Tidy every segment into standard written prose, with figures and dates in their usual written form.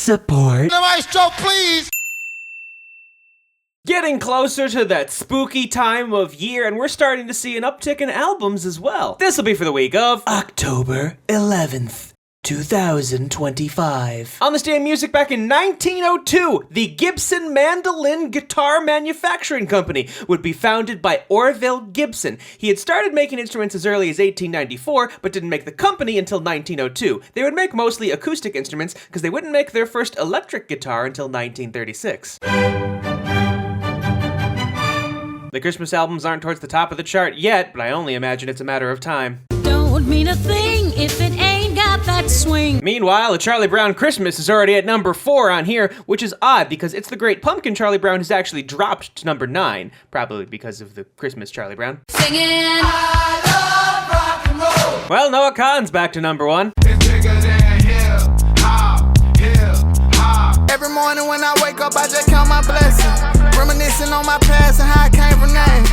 support. The maestro, please! Getting closer to that spooky time of year, and we're starting to see an uptick in albums as well. This will be for the week of October 11th, 2025. On this day in music back in 1902, the Gibson Mandolin Guitar Manufacturing Company would be founded by Orville Gibson. He had started making instruments as early as 1894, but didn't make the company until 1902. They would make mostly acoustic instruments because they wouldn't make their first electric guitar until 1936. The Christmas albums aren't towards the top of the chart yet, but I only imagine it's a matter of time. Don't mean a thing if it ain't got that swing. Meanwhile, a Charlie Brown Christmas is already at number 4 on here, which is odd because It's the Great Pumpkin Charlie Brown has actually dropped to number 9, probably because of the Christmas Charlie Brown. Singing. I love rock and roll! Well, Noah Kahan's back to number 1. It's bigger than hip hop, hip hop. Every morning when I wake up, I just count my blessings. Reminiscing on my past and how I came from nothing.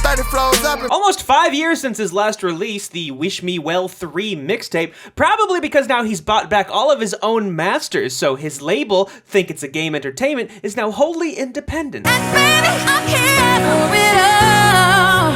30 flows up. Almost 5 years since his last release, the Wish Me Well 3 mixtape, probably because now he's bought back all of his own masters, so his label, Think It's a Game Entertainment, is now wholly independent. Baby, I'm here for it all.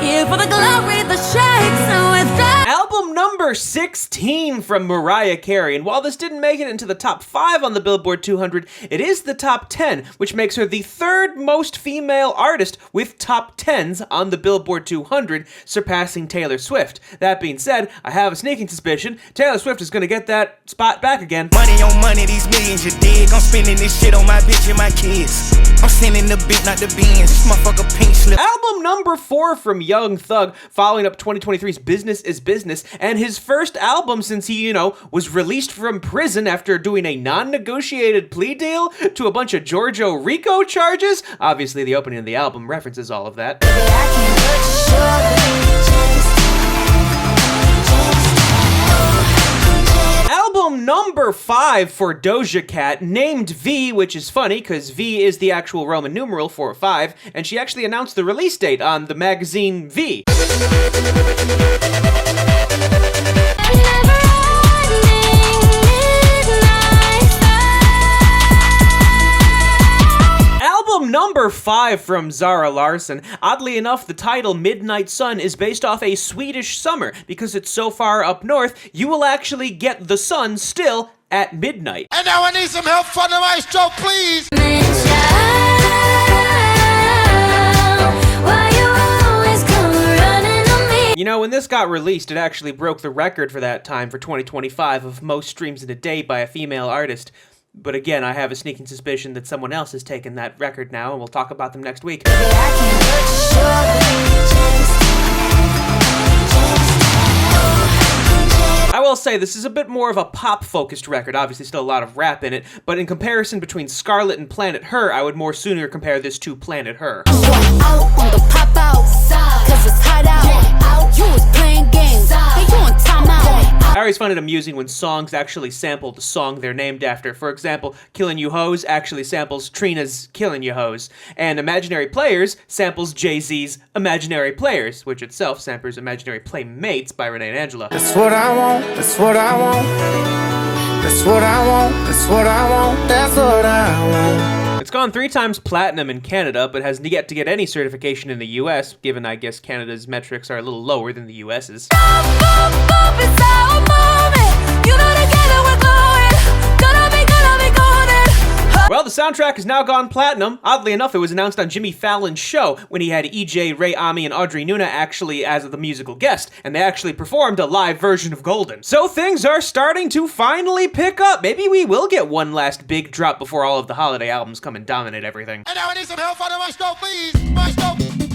Here for the glory, the shake, so it's that. Album number 16 from Mariah Carey, and while this didn't make it into the top 5 on the Billboard 200, it is the top 10, which makes her the third most female artist with top 10s on the Billboard 200, surpassing Taylor Swift. That being said, I have a sneaking suspicion Taylor Swift is gonna get that spot back again. Money on money, these millions, you dig? I'm spending this shit on my bitch and my kids. I'm sending the bit, not the beans. This motherfucker pink slip. Album number 4 from Young Thug, following up 2023's Business is Business, and his first album since he, was released from prison after doing a non-negotiated plea deal to a bunch of Giorgio Rico charges. Obviously, the opening of the album references all of that. Album number 5 for Doja Cat, named V, which is funny because V is the actual Roman numeral for 5, and she actually announced the release date on the magazine V. Album number 5 from Zara Larsson. Oddly enough, the title Midnight Sun is based off a Swedish summer. Because it's so far up north, you will actually get the sun still at midnight. And now I need some help from the maestro, please! When this got released, it actually broke the record for that time for 2025 of most streams in a day by a female artist. But again, I have a sneaking suspicion that someone else has taken that record now, and we'll talk about them next week. I will say, this is a bit more of a pop-focused record, obviously still a lot of rap in it, but in comparison between Scarlet and Planet Her, I would more sooner compare this to Planet Her. I always find it amusing when songs actually sample the song they're named after. For example, Killin' You Hoes actually samples Trina's Killin' You Hoes, and Imaginary Players samples Jay-Z's Imaginary Players, which itself samples Imaginary Playmates by Renee and Angela. That's what I want, that's what I want. That's what I want, that's what I want, that's what I want. It's gone 3 times platinum in Canada, but has yet to get any certification in the US, given I guess Canada's metrics are a little lower than the US's. Well, the soundtrack has now gone platinum. Oddly enough, it was announced on Jimmy Fallon's show when he had EJ, Ray Ami, and Audrey Nuna actually as the musical guest, and they actually performed a live version of Golden. So things are starting to finally pick up. Maybe we will get one last big drop before all of the holiday albums come and dominate everything. And now I need some help from the maestro, please! Maestro!